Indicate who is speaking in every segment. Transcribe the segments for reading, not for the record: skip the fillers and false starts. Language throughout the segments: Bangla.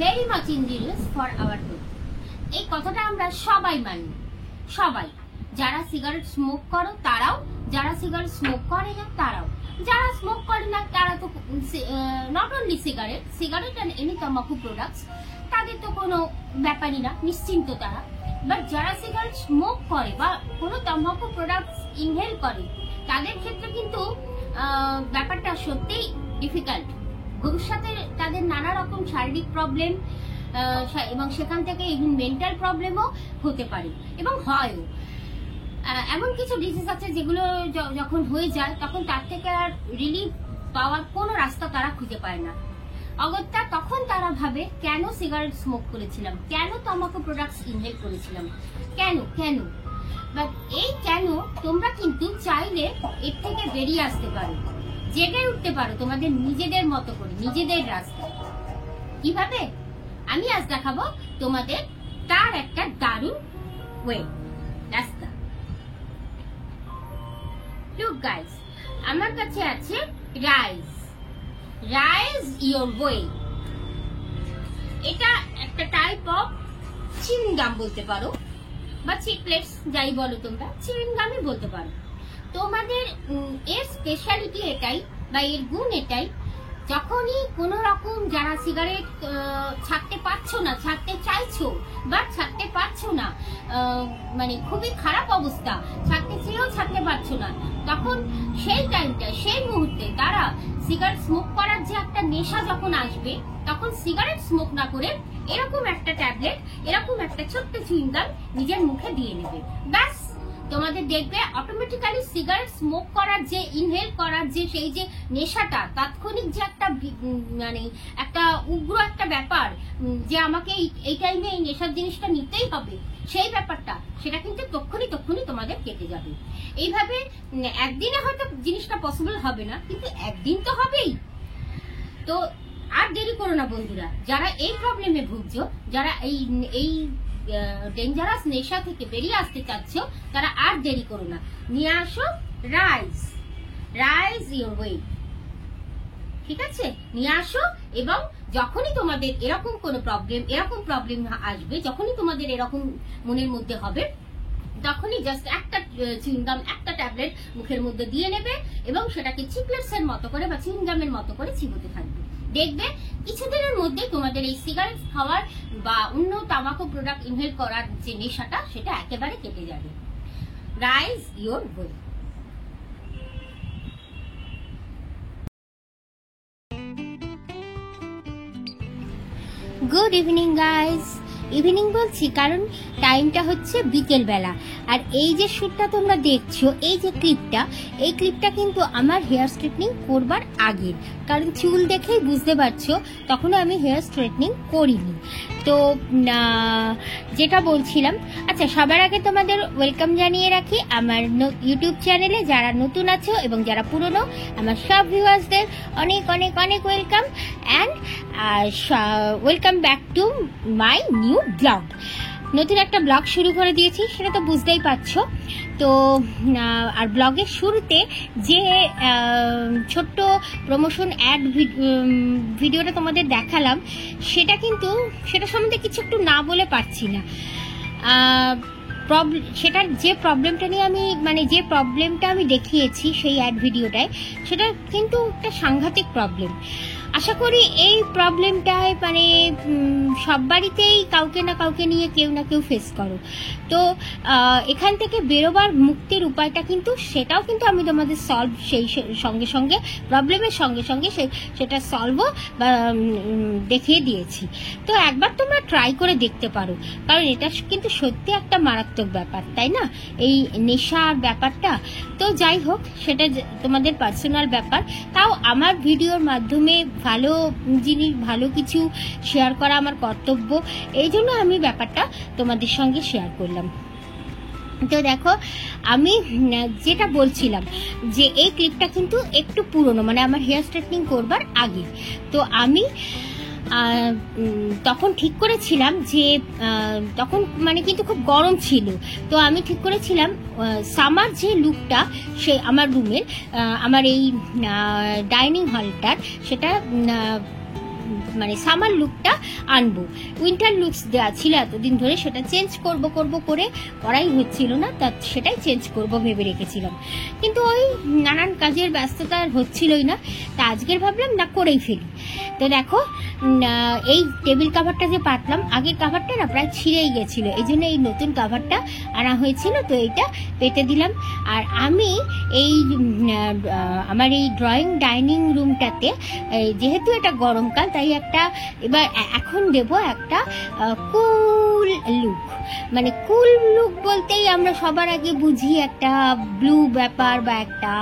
Speaker 1: very much injurious for our health. এই কথাটা আমরা সবাই মানি, সবাই। যারা সিগারেট স্মোক করো তারাও, যারা সিগারেট স্মোক করে না তারাও, যারা স্মোক করে না তারা তো not only cigarette and any তামাকু প্রোডাক্টস, তাদের তো কোনো ব্যাপারই না, নিশ্চিন্ত তারা। বাট যারা সিগারেট স্মোক করে বা কোনো তামাকু প্রোডাক্টস ইনহেল করে, তাদের ক্ষেত্রে কিন্তু ব্যাপারটা সত্যিই ডিফিকাল্ট। ভবিষ্যতে তাদের নানা রকম শারীরিক প্রবলেম এবং সেখান থেকে ইভেন মেন্টাল প্রবলেমও হতে পারে এবং হয়ও। এমন কিছু ডিজিজ আছে যেগুলো যখন হয়ে যায় তখন তার থেকে আর রিলিফ পাওয়ার কোনো রাস্তা তারা খুঁজে পায় না। অগত্যা তখন তারা ভাবে, কেন সিগারেট স্মোক করেছিলাম, কেন তামাকু প্রোডাক্টস ইনহেল করেছিলাম, কেন কেন। বাট এই কেন তোমরা কিন্তু চাইলে এর থেকে বেরিয়ে আসতে পারো, জেগে উঠতে পারো তোমাদের নিজেদের মতো করে, নিজেদের রাস্তা। কিভাবে আমি আজ দেখাবো তোমাদের তার একটা দারুণ রাস্তা। লুক গাইস, আমার কাছে আছে রাইজ ইওর ওয়ে। এটা একটা টাইপ অফ চিউইংগাম বলতে পারো, বা চিকলেটস যাই বলো তোমরা, চিউইংগামই বলতে পারো। তোমাদের এর স্পেশালিটি এটাই বা এর গুণ এটাই, যখনই কোন রকম যারা সিগারেট ছাড়তে পারছো না, ছাড়তে চাইছো বাট ছাড়তে পারছো না, মানে খুবই খারাপ অবস্থা, ছাড়তে চেয়েও ছাড়তে পারছো না, তখন সেই টাইমটা, সেই মুহূর্তে তারা সিগারেট স্মোক করার যে একটা নেশা যখন আসবে, তখন সিগারেট স্মোক না করে এরকম একটা ট্যাবলেট, এরকম একটা ছোট্ট চুইংগাম নিজের মুখে দিয়ে নেবে। ব্যাস, তোমাদের দেখবে অটোমেটিক্যালি সিগারেট স্মোক করার যে, ইনহেল করার যে সেই যে নেশাটা, তাৎক্ষণিক যে একটা মানে একটা উগ্র একটা ব্যাপার যে আমাকে এই টাইমে এই নেশার জিনিসটা নিতেই হবে, সেই ব্যাপারটা সেটা কিন্তু তক্ষুনি তোমাদের কেটে যাবে। এইভাবে একদিনে হয়তো জিনিসটা পসিবল হবে না, কিন্তু একদিন তো হবেই। তো আর দেরি করো না বন্ধুরা, যারা এই প্রবলেমে ভুগছো, যারা এই ডেঞ্জারাস নেশা থেকে বেরিয়ে আসতে চাচ্ছ, তারা আর দেরি করো না, নিয়ে আসো রাইজ ইওর ওয়ে। ঠিক আছে, নিয়ে আসো। এবং যখনই তোমাদের এরকম কোনো প্রবলেম আসবে, যখনই তোমাদের এরকম মনের মধ্যে হবে, তখনই জাস্ট একটা চুইংগাম, একটা ট্যাবলেট মুখের মধ্যে দিয়ে নেবে এবং সেটাকে চিকলেটস এর মতো করে বা চুইংগামের মতো করে চিবোতে থাকবে। দেখবে কিছুদিনের মধ্যে তোমাদের এই সিগারেট খাওয়ার বা অন্য তামাকু প্রোডাক্ট ইনহেল করার যে নেশাটা, সেটা একেবারে কেটে যাবে। Rise your way. Good evening guys. Evening বলছি কারণ টাইমটা হচ্ছে বিকেল বেলা। আর এই যে শ্যুটটা তোমরা দেখছো, এই যে ক্লিপটা, এই ক্লিপটা কিন্তু আমার হেয়ার স্ট্রেটনিং করবার আগের, কারণ চুল দেখেই বুঝতে পারছো তখনও আমি হেয়ার স্ট্রেটনিং করিনি। তো যেটা বলছিলাম, আচ্ছা সবার আগে তোমাদের ওয়েলকাম জানিয়ে রাখি আমার ইউটিউব চ্যানেলে। যারা নতুন আছো এবং যারা পুরনো, আমার সব ভিউয়ার্সদের অনেক অনেক অনেক welcome and welcome back to my new blog. নতুন একটা ব্লগ শুরু করে দিয়েছি, সেটা তো বুঝতেই পারছো। তো আর ব্লগের শুরুতে যে ছোট্ট প্রমোশন অ্যাড ভিডিওটা তোমাদের দেখালাম, সেটা সম্বন্ধে কিছু একটু না বলে পারছি না। সেটার যে প্রবলেমটা নিয়ে যে প্রবলেমটা আমি দেখিয়েছি সেই অ্যাড ভিডিওটায়, সেটা কিন্তু একটা সাংঘাতিক প্রবলেম। আশা করি এই প্রবলেমটায় মানে সব বাড়িতেই কাউকে না কাউকে নিয়ে কেউ না কেউ ফেস করো। তো এখান থেকে বেরোবার মুক্তির উপায়টা কিন্তু সেটাও কিন্তু আমি তোমাদের সলভ সেই সঙ্গে সঙ্গে প্রবলেমের সঙ্গে সঙ্গে সেটা সলভও দেখিয়ে দিয়েছি। তো একবার তোমরা ট্রাই করে দেখতে পারো, কারণ এটা কিন্তু সত্যি একটা মারাত্মক ব্যাপার, তাই না, এই নেশার ব্যাপারটা। তো যাই হোক, সেটা তোমাদের পার্সোনাল ব্যাপার, তাও আমার ভিডিওর মাধ্যমে ভালো জিনিস ভালো কিছু শেয়ার করা আমার কর্তব্য, এই জন্য আমি ব্যাপারটা তোমাদের সঙ্গে শেয়ার করলাম। তো দেখো, আমি যেটা বলছিলাম যে এই ক্লিপটা কিন্তু একটু পুরনো, মানে আমার হেয়ার স্ট্রেটনিং করবার আগে। তো আমি তখন ঠিক করেছিলাম যে তখন মানে কিন্তু খুব গরম ছিল, তো আমি ঠিক করেছিলাম সামার যে লুকটা সে আমার রুমের আমার এই ডাইনিং হলটার সেটা মানে সামার লুকটা আনবো। উইন্টার লুকস দেওয়া ছিল এতদিন ধরে, সেটা চেঞ্জ করব করে করাই হচ্ছিল না, তা সেটাই চেঞ্জ করব ভেবে রেখেছিলাম, কিন্তু ওই নানান কাজের ব্যস্ততা আর হচ্ছিলই না। তা আজকের ভাবলাম না করেই ফেলি। তো দেখো, এই টেবিল কাভারটা যে পাতলাম, আগের কাভারটা না প্রায় ছিঁড়েই গেছিলো, এই জন্য এই নতুন কাভারটা আনা হয়েছিল। তো এইটা পেতে দিলাম। আর আমি এই আমার এই ড্রয়িং ডাইনিং রুমটাতে যেহেতু এটা গরমকাল, তাই একটা এবার এখন দেব একটা কুল লুক। মানে কুল লুক বলতেই আমরা সবার আগে বুঝি একটা ব্লু ব্যাপার বা একটা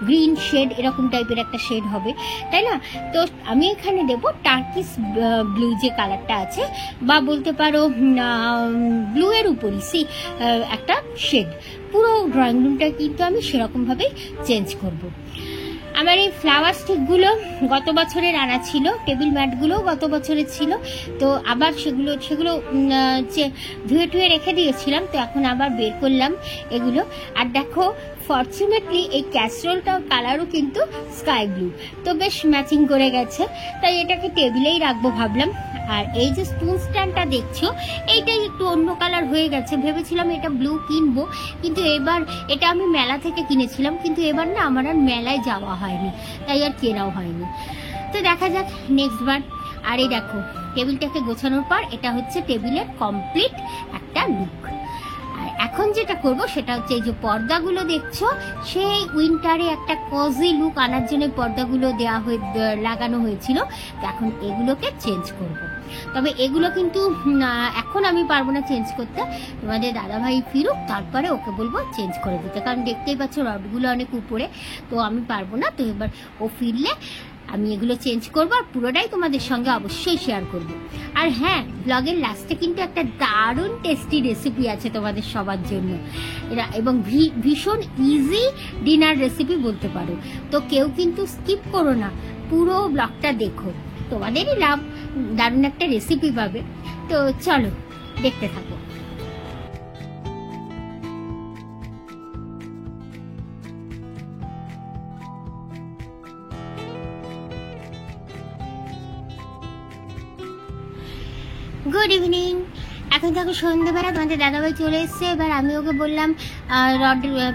Speaker 1: গ্রিন শেড, এরকম টাইপের একটা শেড হবে, তাই না। তো আমি এখানে দেব টার্কিশ ব্লু যে কালারটা আছে, বা বলতে পারো ব্লু এর উপরই একটা শেড। পুরো ড্রয়িং রুমটা কিন্তু আমি সেরকম ভাবেই চেঞ্জ করব। আমার এই ফ্লাওয়ার স্টিকগুলো গত বছরের আনা ছিল, টেবিল ম্যাটগুলো গত বছরের ছিল, তো আবার সেগুলো ধুয়ে টুয়ে রেখে দিয়েছিলাম, তো এখন আবার বের করলাম এগুলো। আর দেখো, ফরচুনেটলি এই ক্যাসরোলটার কালারও কিন্তু স্কাই ব্লু, তো বেশ ম্যাচিং করে গেছে, তাই এটাকে টেবিলেই রাখবো ভাবলাম। আর এই যে স্পুন স্ট্যান্ডটা দেখছো, এইটাই একটু অন্য কালার হয়ে গেছে, ভেবেছিলাম এটা ব্লু কিনবো, কিন্তু এবার এটা আমি মেলা থেকে কিনেছিলাম, কিন্তু এবার না আমার আর মেলায় যাওয়া হয়নি, তাই আর কেনাও হয়নি। তো দেখা যাক নেক্সট বার। আর এই দেখো, টেবিলটাকে গোছানোর পর এটা হচ্ছে টেবিলের কমপ্লিট একটা লুক। আর এখন যেটা করব সেটা হচ্ছে এই যে পর্দাগুলো দেখছো, সেই উইন্টারে একটা কজি লুক আনার জন্য পর্দাগুলো লাগানো হয়েছিল, তো এখন এগুলোকে চেঞ্জ করব। তবে এগুলো কিন্তু এখন আমি পারবো না চেঞ্জ করতে, তোমাদের দাদাভাই ফিরুক, তারপরে ওকে বলবো চেঞ্জ করে দিতে, কারণ দেখতেই পাচ্ছ রডগুলো অনেক উপরে, তো আমি পারবো না। তো এবার ও ফিরলে আমি এগুলো চেঞ্জ করবো, আর পুরোটাই তোমাদের সঙ্গে অবশ্যই শেয়ার করব। আর হ্যাঁ, ব্লগের লাস্টে কিন্তু একটা দারুণ টেস্টি রেসিপি আছে তোমাদের সবার জন্য, এবং ভীষণ ইজি ডিনার রেসিপি বলতে পারো। তো কেউ কিন্তু স্কিপ করো না, পুরো ব্লগটা দেখো, তোমাদেরই লাভ, দারুণ একটা রেসিপি পাবে। তো চলো দেখতে থাকো। Good evening. এখন দেখো সন্ধ্যেবেলা, তোমাদের দাদাভাই চলে এসছে। এবার আমি ওকে বললাম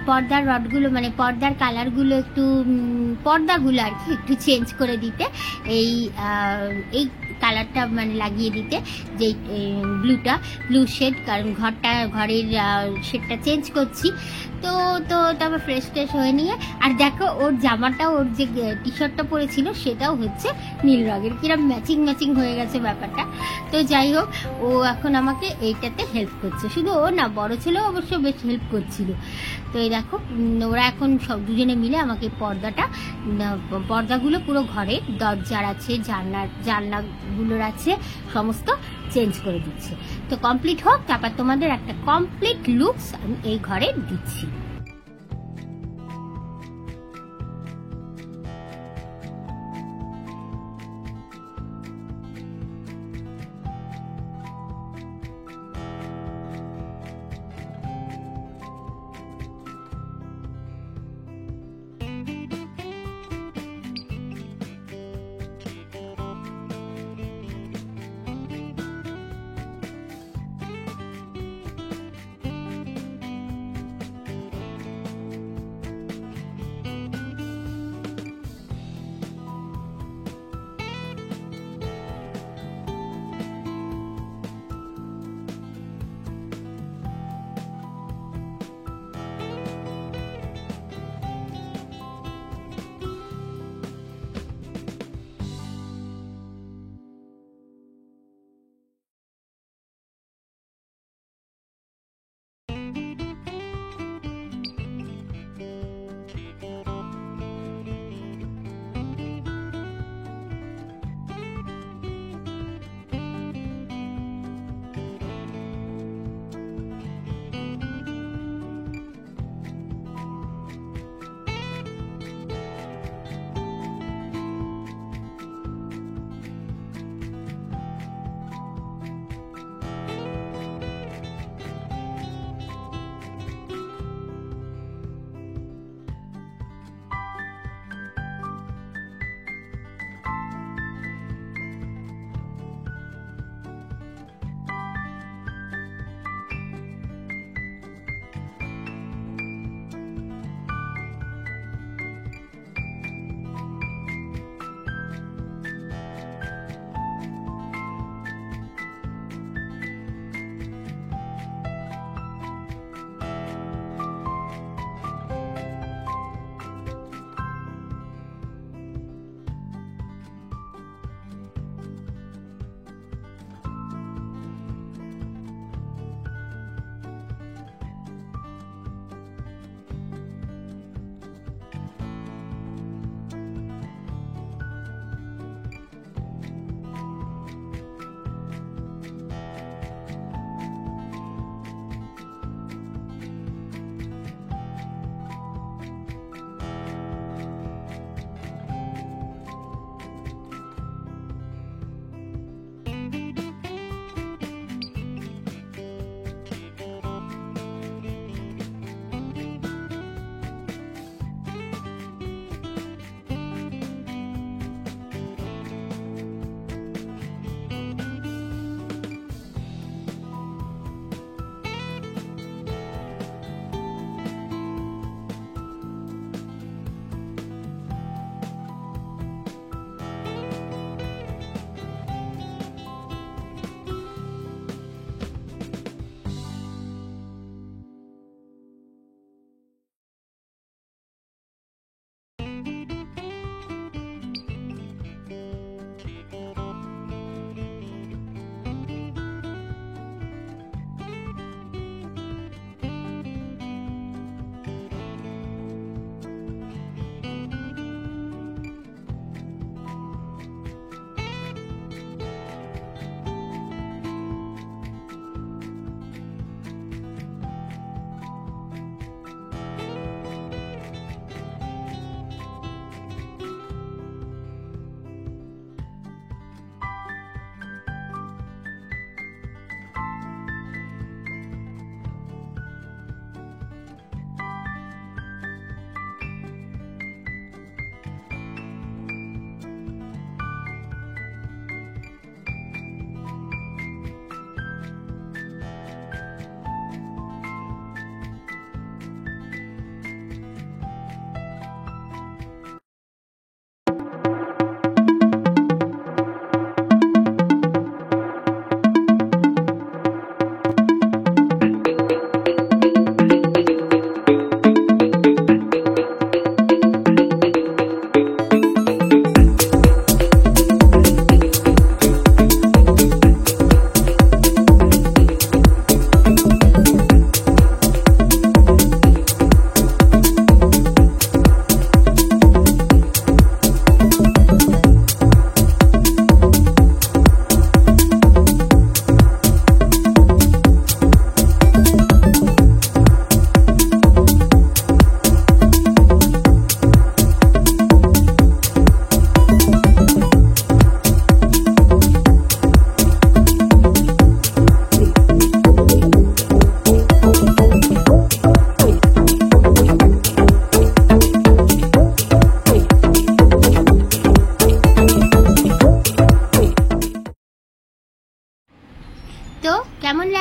Speaker 1: পর্দার রডগুলো মানে পর্দার কালারগুলো পর্দাগুলো আর কি একটু চেঞ্জ করে দিতে, এই কালারটা মানে লাগিয়ে দিতে, যে ব্লু শেড, কারণ ঘরের শেডটা চেঞ্জ করছি। তো তারপর ফ্রেশ হয়ে নিয়ে, আর দেখো ওর জামাটা, ওর যে টি শার্টটা পরেছিল সেটাও হচ্ছে নীল রঙের, কিরম ম্যাচিং হয়ে গেছে ব্যাপারটা। তো যাই হোক, ও এখন আমাকে এইটাতে হেল্প করছে, শুধু ও না, বড় ছেলেও অবশ্য বেশ হেল্প করছিল। তো এই দেখো, ওরা এখন সব দুজনে মিলে আমাকে পর্দাগুলো পুরো ঘরে দরজার আছে, জানলাগুলোর আছে, সমস্ত চেঞ্জ করে দিচ্ছে। তো কমপ্লিট হোক, তারপর তোমাদের একটা কমপ্লিট লুকস আমি এই ঘরে দিচ্ছি।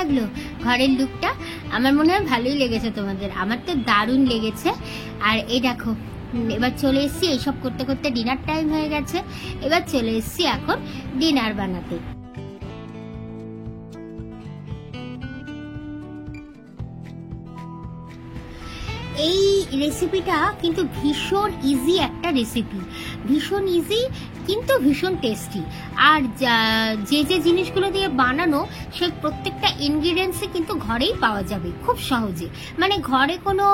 Speaker 1: লাগলো ঘরের লুকটা? আমার মনে হয় ভালোই লেগেছে তোমাদের, আমার তো দারুণ লেগেছে। আর এই দেখো এবার চলে এসছি, এইসব করতে করতে ডিনার টাইম হয়ে গেছে। এবার চলে এসছি এখন ডিনার বানাতে। এই রেসিপিটা কিন্তু ভীষণ ইজি একটা রেসিপি, ভীষণ ইজি কিন্তু ভীষণ টেস্টি। আর যে যে জিনিসগুলো দিয়ে বানানো সে প্রত্যেকটা ইনগ্রিডিয়েন্টসই কিন্তু ঘরেই পাওয়া যাবে খুব সহজে। মানে ঘরে কোনো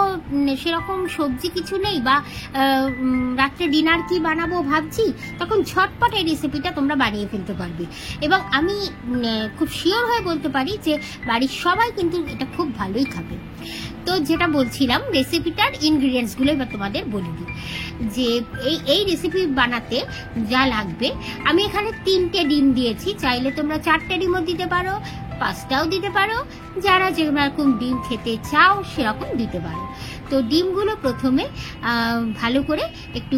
Speaker 1: সেরকম সবজি কিছু নেই, বা রাত্রে ডিনার কি বানাবো ভাবছি, তখন ঝটপট এই রেসিপিটা তোমরা বানিয়ে ফেলতে পারবে। এবং আমি খুব শিওর হয়ে বলতে পারি যে বাড়ির সবাই কিন্তু এটা খুব ভালোই খাবে। তো যেটা বলছিলাম, রেসিপিটার ইনগ্রিডিয়েন্টসগুলো এবার তোমাদের বলে দিই। যে এই রেসিপি বানাতে যা লাগবে, আমি এখানে 3টে ডিম দিয়েছি। চাইলে তোমরা 4টে ডিমও দিতে পারো, 5টাও দিতে পারো, যারা যেরকম ডিম খেতে চাও সেরকম দিতে পারো। তো ডিমগুলো প্রথমে ভালো করে একটু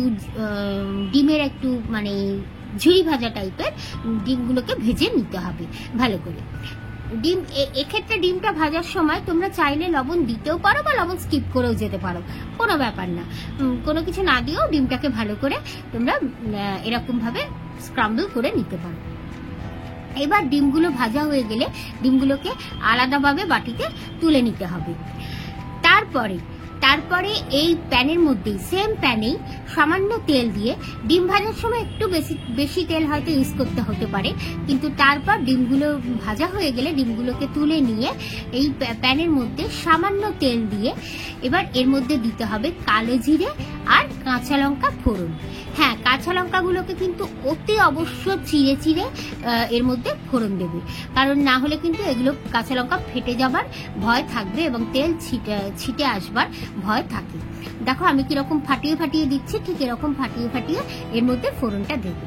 Speaker 1: ডিমের একটু মানে ঝুরি ভাজা টাইপের ডিমগুলোকে ভেজে নিতে হবে ভালো করে। ডিম এক্ষেত্রে ডিমটা ভাজার সময় তোমরা চাইলে লবণ দিতেও পারো বা লবণ স্কিপ করেও যেতে পারো, কোনো ব্যাপার না। কোনো কিছু না দিয়েও ডিমটাকে ভালো করে তোমরা এরকম ভাবে স্ক্রাম্বল করে নিতে পারো। এবার ডিমগুলো ভাজা হয়ে গেলে ডিমগুলোকে আলাদাভাবে বাটিতে তুলে নিতে হবে। তারপরে এই প্যানের মধ্যেই, সেম প্যানেই সামান্য তেল দিয়ে, ডিম ভাজার সময় একটু বেশি তেল হয়তো ইউজ করতে হতে পারে, কিন্তু তারপর ডিমগুলো ভাজা হয়ে গেলে ডিমগুলোকে তুলে নিয়ে এই প্যানের মধ্যে সামান্য তেল দিয়ে এবার এর মধ্যে দিতে হবে কালো জিরে আর কাঁচা লঙ্কা ফোড়ন। হ্যাঁ, কাঁচা লঙ্কাগুলোকে কিন্তু অতি অবশ্য চিড়ে চিড়ে এর মধ্যে ফোড়ন দেবে, কারণ না হলে কিন্তু এগুলো কাঁচা লঙ্কা ফেটে যাবার ভয় থাকবে এবং তেল ছিটে আসবার ভয় থাকে। দেখো আমি কিরকম ফাটিয়ে ফাটিয়ে দিচ্ছি, ঠিক এরকম ফাটিয়ে ফাটিয়ে এর মধ্যে ফোড়নটা দেবো।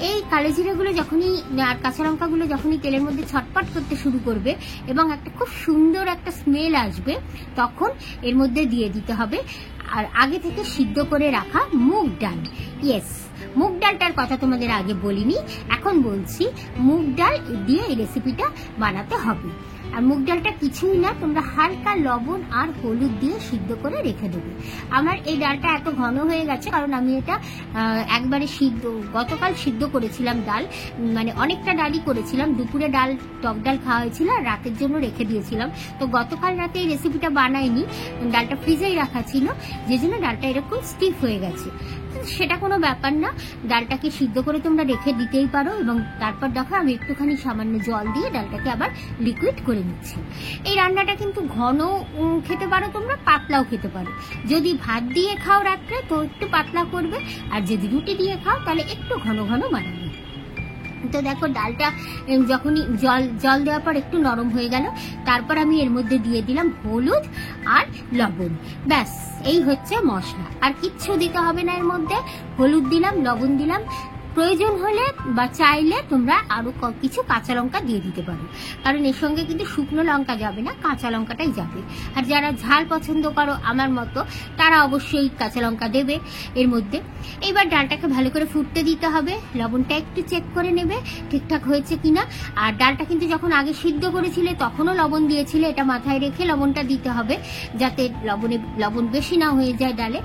Speaker 1: এই কালো জিরেগুলো যখনই আর কাঁচা লঙ্কাগুলো যখনই তেলের মধ্যে ছটপট করতে শুরু করবে এবং একটা খুব সুন্দর একটা স্মেল আসবে, তখন এর মধ্যে দিয়ে দিতে হবে আর আগে থেকে সিদ্ধ করে রাখা মুগ ডাল। ইয়েস, মুগ ডালটার কথা তোমাদের আগে বলিনি, এখন বলছি। মুগ ডাল দিয়ে এই রেসিপিটা বানাতে হবে। আর মুগ ডালটা কিছুই না, তোমরা হালকা লবণ আর হলুদ দিয়ে সিদ্ধ করে রেখে দেবে। আমার এই ডালটা এত ঘন হয়ে গেছে কারণ আমি এটা একবারে গতকাল সিদ্ধ করেছিলাম ডাল, মানে অনেকটা ডালই করেছিলাম। দুপুরে টক ডাল খাওয়া হয়েছিল আর রাতের জন্য রেখে দিয়েছিলাম। তো গতকাল রাতে এই রেসিপিটা বানাইনি, ডালটা ফ্রিজেই রাখা ছিল, যে জন্য ডালটা এরকম স্টিফ হয়ে গেছে। সেটা কোনো ব্যাপার না, ডালটাকে সিদ্ধ করে তোমরা রেখে দিতেই পারো। এবং তারপর দেখো আমি একটুখানি সামান্য জল দিয়ে ডালটাকে আবার লিকুইড করে নিচ্ছি। এই রান্নাটা কিন্তু ঘন খেতে পারো তোমরা, পাতলাও খেতে পারো। যদি ভাত দিয়ে খাও রাত্রে তো একটু পাতলা করবে, আর যদি রুটি দিয়ে খাও তাহলে একটু ঘন ঘন বানাবে। তো দেখো ডালটা যখনই জল দেওয়ার পর একটু নরম হয়ে গেল, তারপর আমি এর মধ্যে দিয়ে দিলাম হলুদ আর লবণ। ব্যাস, এই হচ্ছে মশলা, আর কিচ্ছু দিতে হবে না এর মধ্যে। হলুদ দিলাম, লবণ দিলাম, প্রয়োজন হলে বা চাইলে তোমরা আরো কিছু কাঁচা লঙ্কা দিয়ে দিতে পারো, কারণ এর সঙ্গে কিন্তু শুকনো লঙ্কা যাবে না, কাঁচা লঙ্কাটাই যাবে। আর যারা ঝাল পছন্দ করো আমার মতো, তারা অবশ্যই কাঁচা লঙ্কা দেবে এর মধ্যে। এবার ডালটাকে ভালো করে ফুটতে দিতে হবে, লবণটা একটু চেক করে নেবে ঠিকঠাক হয়েছে কিনা। আর ডালটা কিন্তু যখন আগে সিদ্ধ করেছিলে তখনও লবণ দিয়েছিলে, এটা মাথায় রেখে লবণটা দিতে হবে যাতে লবণ বেশি না হয়ে যায় ডালে।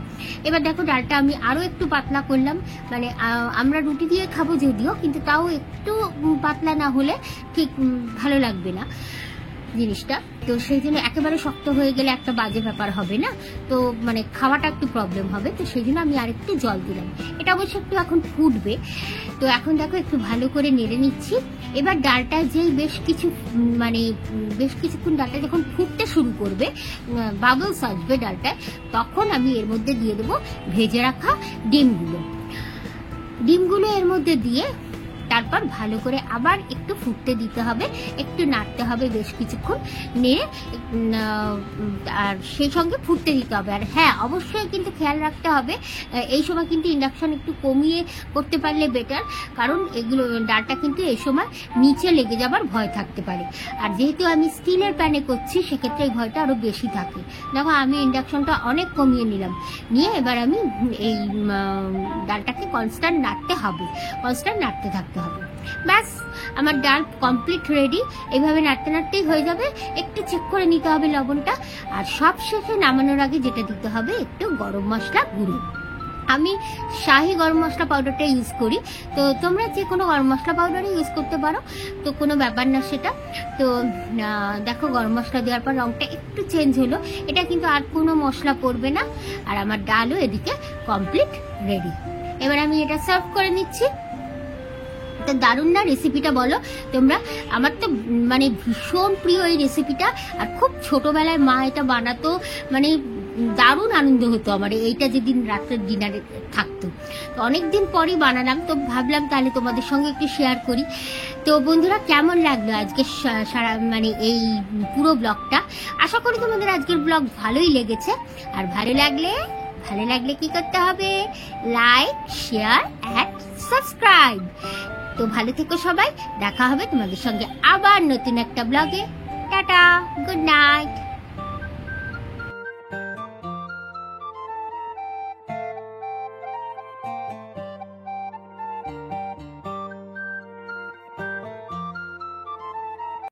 Speaker 1: এবার দেখো ডালটা আমি আরো একটু পাতলা করলাম, মানে আমরা রুটি দিয়ে খাবো যদিও, কিন্তু তাও একটু পাতলা না হলে ঠিক ভালো লাগবে না জিনিসটা। তো সেই জন্য একেবারে শক্ত হয়ে গেলে একটা বাজে ব্যাপার হবে না, তো মানে খাওয়াটা একটু প্রবলেম হবে। তো সেই জন্য আমি আরেকটু জল দিলাম। এটা অবশ্য একটু এখন ফুটবে। তো এখন দেখো একটু ভালো করে নেড়ে নিচ্ছি। এবার ডালটা যেই বেশ কিছুক্ষণ ডালটা যখন ফুটতে শুরু করবে, বাবলস আসবে ডালটায়, তখন আমি এর মধ্যে দিয়ে দেবো ভেজে রাখা ডিমগুলো এর মধ্যে দিয়ে তারপর ভালো করে আবার একটু ফুটতে দিতে হবে, একটু নাড়তে হবে বেশ কিছুক্ষণ নেড়ে, আর সেই সঙ্গে ফুটতে দিতে হবে। আর হ্যাঁ, অবশ্যই কিন্তু খেয়াল রাখতে হবে এই সময় কিন্তু ইন্ডাকশন একটু কমিয়ে করতে পারলে বেটার, কারণ এগুলো ডালটা কিন্তু এই সময় নিচে লেগে যাবার ভয় থাকতে পারে। আর যেহেতু আমি স্টিলের প্যানে করছি সেক্ষেত্রে এই ভয়টা আরো বেশি থাকে। দেখো আমি ইন্ডাকশনটা অনেক কমিয়ে নিয়ে এবার আমি এই ডালটাকে কনস্ট্যান্ট নাড়তে থাকতে হবে। ব্যাস, আমার ডাল কমপ্লিট রেডি। এইভাবে নাড়তে নাড়তেই হয়ে যাবে। একটু চেক করে নিতে হবে লবণটা। আর সব শেষে নামানোর আগে যেটা দিতে হবে একটু গরম মশলা গুঁড়ো। আমি শাহি গরম মশলা পাউডারটা ইউজ করি, তো তোমরা যে কোনো গরম মশলা পাউডারই ইউজ করতে পারো, তো কোনো ব্যাপার না সেটা। তো দেখো গরম মশলা দেওয়ার পর রংটা একটু চেঞ্জ হলো, এটা কিন্তু আর কোনো মশলা পড়বে না। আর আমার ডালও এদিকে কমপ্লিট রেডি। এবার আমি এটা সার্ভ করে নিচ্ছি। তো দারুণ না রেসিপিটা, বলো তোমরা? আমার তো মানে ভীষণ প্রিয় এই রেসিপিটা। আর খুব ছোটবেলায় মা এটা বানাতো, মানে দারুণ আনন্দ হতো আমার এইটা যেদিন রাত্রের ডিনারে থাকতো। তো অনেকদিন পরই বানালাম, তো ভাবলাম তাহলে তোমাদের সঙ্গে একটু শেয়ার করি। তো বন্ধুরা, কেমন লাগলো আজকে সারা মানে এই পুরো ব্লগটা? আশা করি তোমাদের আজকের ব্লগ ভালোই লেগেছে। আর ভালো লাগলে কি করতে হবে? Like, share and subscribe. তো ভালো থেকো সবাই, দেখা হবে তোমাদের সঙ্গে আবার নতুন একটা ব্লগে। Tata, good night.